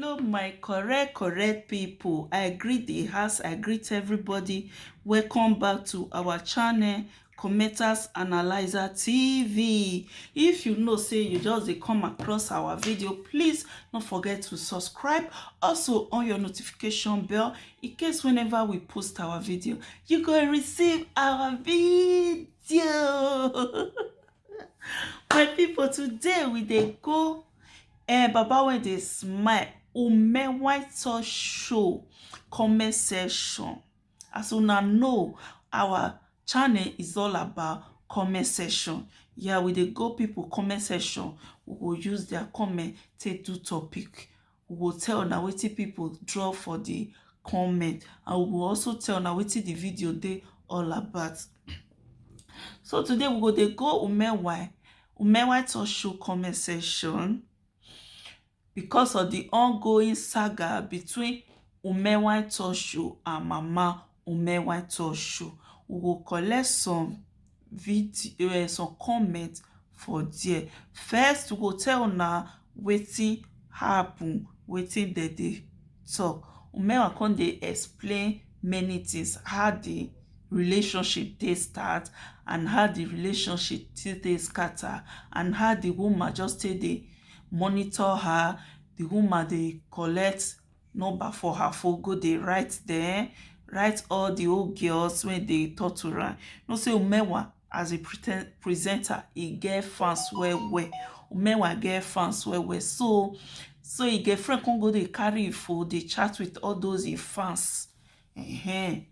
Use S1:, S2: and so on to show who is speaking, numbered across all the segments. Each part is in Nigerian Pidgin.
S1: Hello my correct people. I greet the house, I greet everybody. Welcome back to our channel, Commenters Analyzer TV. If you know say you just dey come across our video, please don't forget to subscribe, also on your notification bell in case whenever we post our video you go receive our video. My people, today we dey go baba wey dey smile white Talk Show comment section. As una know, our channel is all about comment section. Yeah, we dey go people comment section. We go use their comment take do topic. We go tell una wetin people draw for the comment, and we go also tell una wetin the video dey all about. So today we go dey go white Talk Show comment section because of the ongoing saga between white Talk Show and Mama white Talk Show. We will collect some video, some comments for there. First, we go tell una wetin happen, wetin dem dey talk. Umewa come dey explain many things, how the relationship dey start and how the relationship dey scatter, and how the woman just dey monitor her. The woman dey collect number for her phone, go dey write there, write all the old girls when they torture her. You know say Umewa as a presenter, he get fans well. Umewa get fans well. So he get friend come go dey carry him phone, dey chat with all those him fans. Then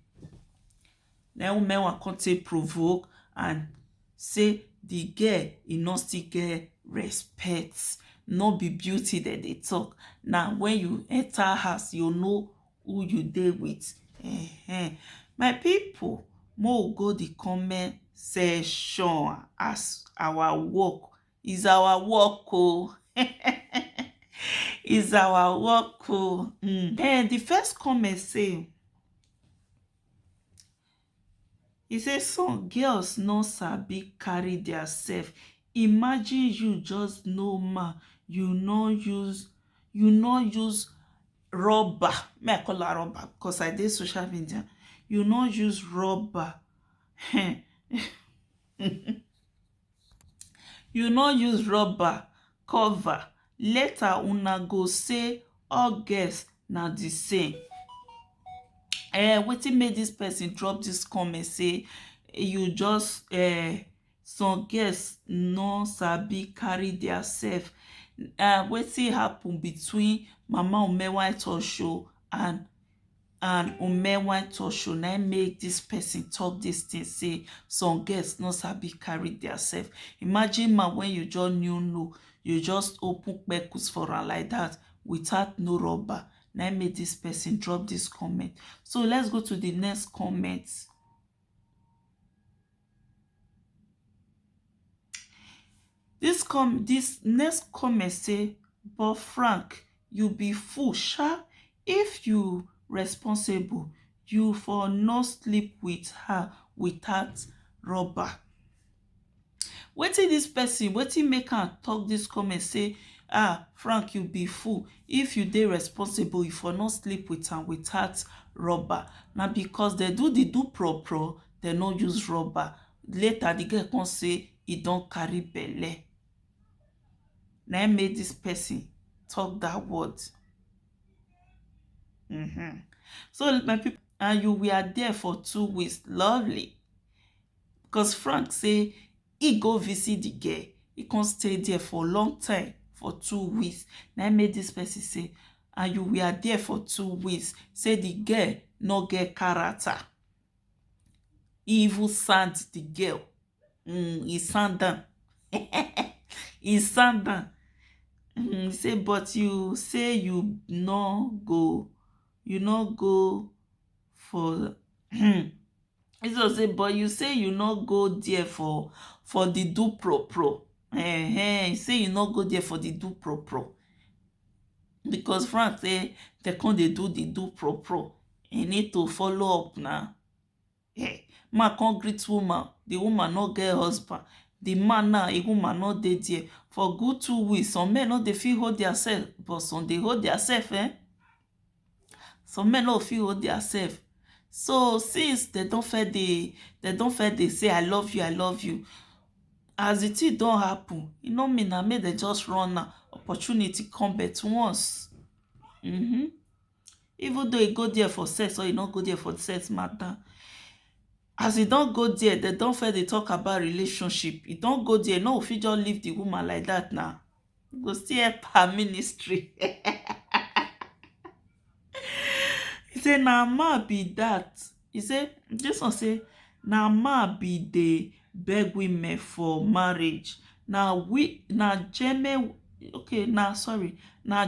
S1: Umewa come take provoke and say the girl e no still get respect. No be beauty that they talk. Now when you enter house, you know who you dey with. My people, more go the comment section as our work is our work. Oh. Is our work. Oh. And the first comment say, he say some girls no sabi carry their self. Imagine you just normal, you no use rubber. May I call her rubber because I dey social media. You no use rubber. You no use rubber cover. Later una go say all girls na the same. Wetin make this person drop this comment say you just some girls no sabi carry their self. Wetin happen between Mama white Talk Show and white Talk Show na make this person talk this thing, say some girls no sabi carry their self. Imagine man when you just know, you just open kpekus for her like that without no rubber. Now make this person drop this comment. So let's go to the next comment. This next comment say, but Frank, you be fool sha. If you responsible, you for no sleep with her without rubber. Wetin this person, wetin make am talk this comment say, Frank, you be fool. If you dey responsible, you for not sleep with am without rubber. Now because they do the do pro, they no use rubber. Later the girl come say he don carry belle. Now make this person talk that word. So my people, and you were there for 2 weeks. Lovely. Because Frank say he go visit the girl. He can't stay there for a long time, for 2 weeks. Now I made this person say, and you were there for 2 weeks. Say the girl no get character. He even sand the girl. He sand down. He sand down. He say, but you say you no go for he just say, but you say you no go there for the do pro. He say you no go there for the do pro. Because Frank say they can't they do the do pro. You need to follow up now. Man can't greet woman. The woman no get husband. the man now, a woman not dey there for good 2 weeks. Some men no dey fit hold theirself, but some dey hold theirself. Some men no fit hold theirself. So since they don't dey say I love you, I love you, as the thing don happen, e no mean na make dem just run now. Opportunity come but once. Even though e go there for sex or e no go there for sex matter, as e don go there, dem don first dey talk about relationship. E don go there, no fit just leave the woman like that now. Go still help her ministry. He say na man be that. He say this one say na man be dey beg women for marriage. Na German, okay, na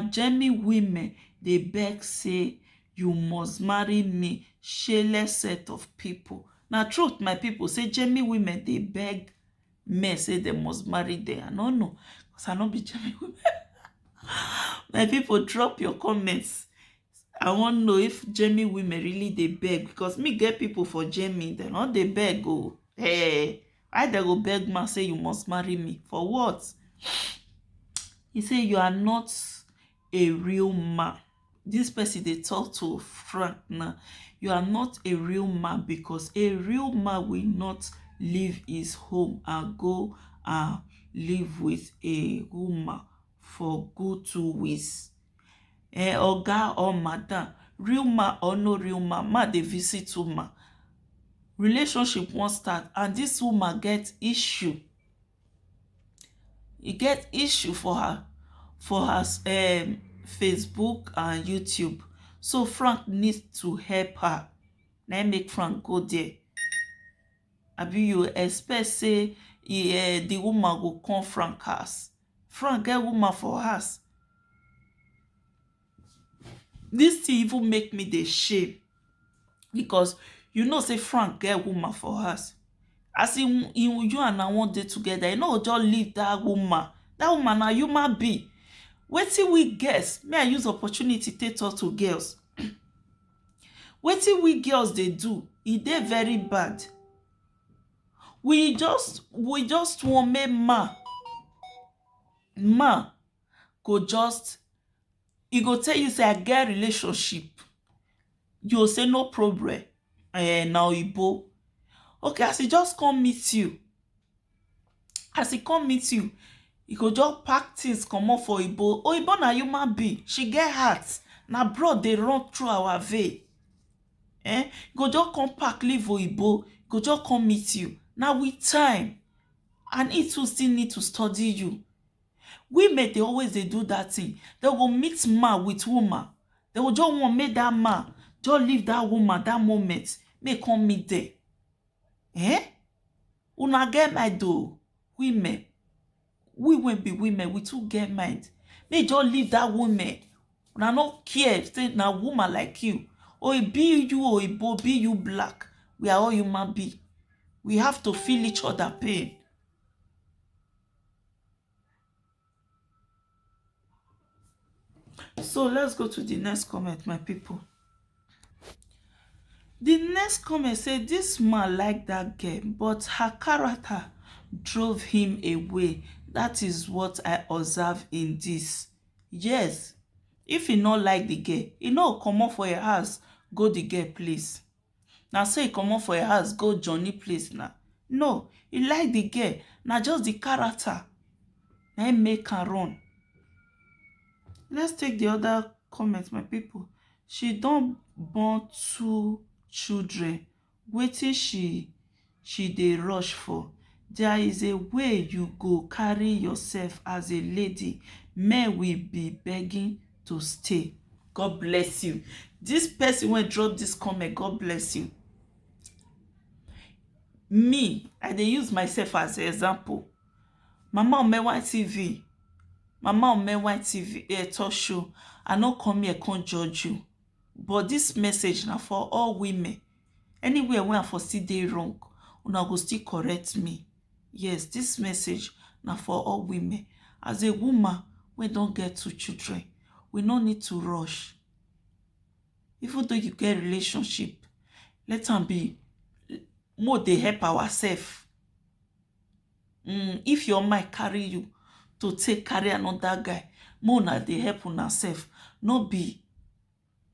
S1: German women dey beg say you must marry me. Shameless set of people. Na truth, my people. Say German women dey beg men say they must marry them. I no know, because I no be German women. My people, drop your comments. I wan know if German women really dey beg, because me get people for Germany, dem no dey beg. Oh, hey, why they go beg man say you must marry me for what? He say you are not a real man. This person dey talk to Frank now. You are not a real man, because a real man will not leave his home and go and live with a woman for good 2 weeks. Oga or madam, real man or no real man dey visit woman. Relationship wan start and this woman get issue. E get issue for her Facebook and YouTube. So Frank needs to help her. Na make Frank go there. Abi you expect say the woman go come Frank house? Frank get woman for house. This thing even make me dey shame, because you know say Frank get woman for house. As you and I one day together, you know, just leave that woman. That woman na human being. Wetin we girls, may I use opportunity take talk to girls. Wetin we girls dey do, e dey very bad. We just want make man go just, e go tell you say I get relationship. You say no problem. Na oyibo. Okay, as he just come meet you, he go just pack things comot for oyibo. Oyibo na human being. She get heart. Na blood dey run through our vein. Go just come pack leave oyibo. Go just come meet you. Na with time. And it too still need to study you. Women dey always dey do that thing. They go meet man with woman. They go just want make that man just leave that woman that moment. Make come meet them. Una get mind though. Women. We won't be women. We too get mind. Make just leave that woman. Una no care. Say na woman like you. Or it be you or it be you black. We are all human beings. We have to feel each other pain. So let's go to the next comment, my people. The next comment say this man like that girl, but her character drove him away. That is what I observe in this. Yes, if he not like the girl, he no come up for your house, go the girl place. Now say he come up for your house, go Johnny place now. No, he like the girl. Now just the character. Now he make her run. Let's take the other comment, my people. She don born 2 children. Wetin she dey rush for? There is a way you go carry yourself as a lady. Men will be begging to stay. God bless you. This person wey drop this comment, God bless you. Me, I dey use myself as an example. Mama Omewa TV. Mama Omewa TV talk show. I no come here come judge you. But this message na for all women. Anywhere where I for still dey wrong, una go still correct me. Yes, this message na for all women. As a woman wey don get 2 children, we no need to rush. Even though you get relationship, let am be more dey help ourselves. If your mind carry you to take carry another guy, more na dey help una sef. No be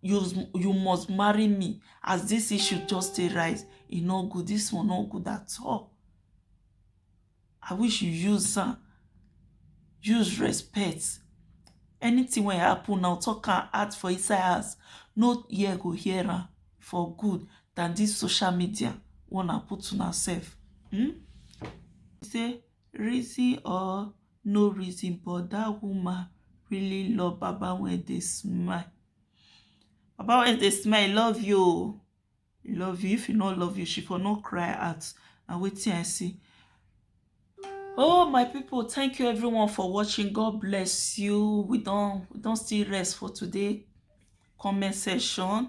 S1: you must marry me as this issue just dey rise. E no good. This one no good at all. I wish you use respect. Anything wey happen now, talk am out for inside house. No ear go hear am for good than this social media wanna put una sef. Say reason or no reason, but that woman really love baba when dey smile. Baba when dey smile, love you. He love you. If he no love you, she for no cry out. Na wetin I see. Oh my people, thank you everyone for watching. God bless you. We don't still rest for today comment section.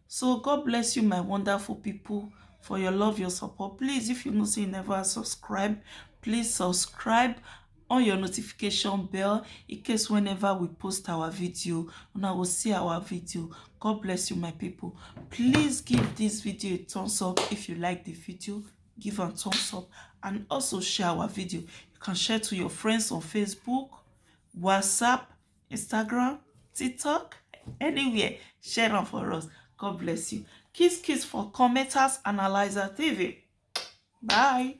S1: So God bless you, my wonderful people, for your love, your support. Please, if you know say you never subscribe, please subscribe on your notification bell in case whenever we post our video, una will see our video. God bless you, my people. Please give this video a thumbs up. If you like the video, give a thumbs up and also share our video. You can share to your friends on Facebook, WhatsApp, Instagram, TikTok, anywhere. Share them for us. God bless you. Kiss for Commenters Analyzer TV. Bye.